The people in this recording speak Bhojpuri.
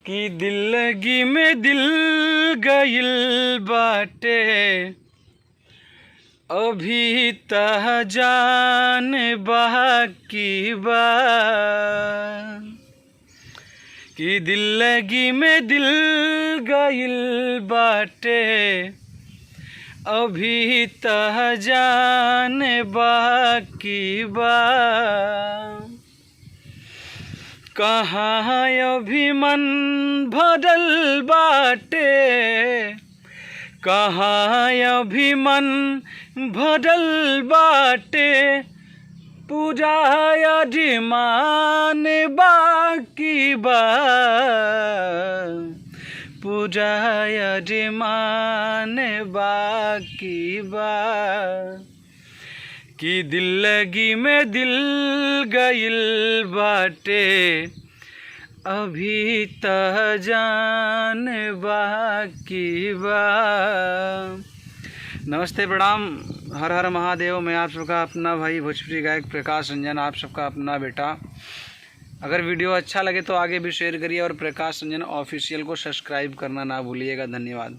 कि दिल्लगी में दिल गइल बाटे, अभी तह जान बाकी बा। कि दिल्लगी में दिल गइल बाटे, अभी तह जान बाकी बा। कहाँ अभी मन भरल बाटे, कहाँ अभी मन भरल बाटे, पूजा अजमान बाकी बा। पूजा अजमान बाकी बा। कि दिल्लगी में दिल गइल बाटे, अभी तह जान बाकी बा। नमस्ते, प्रणाम, हर हर महादेव। मैं आप सबका अपना भाई भोजपुरी गायक प्रकाश रंजन, आप सबका अपना बेटा। अगर वीडियो अच्छा लगे तो आगे भी शेयर करिए और प्रकाश रंजन ऑफिशियल को सब्सक्राइब करना ना भूलिएगा। धन्यवाद।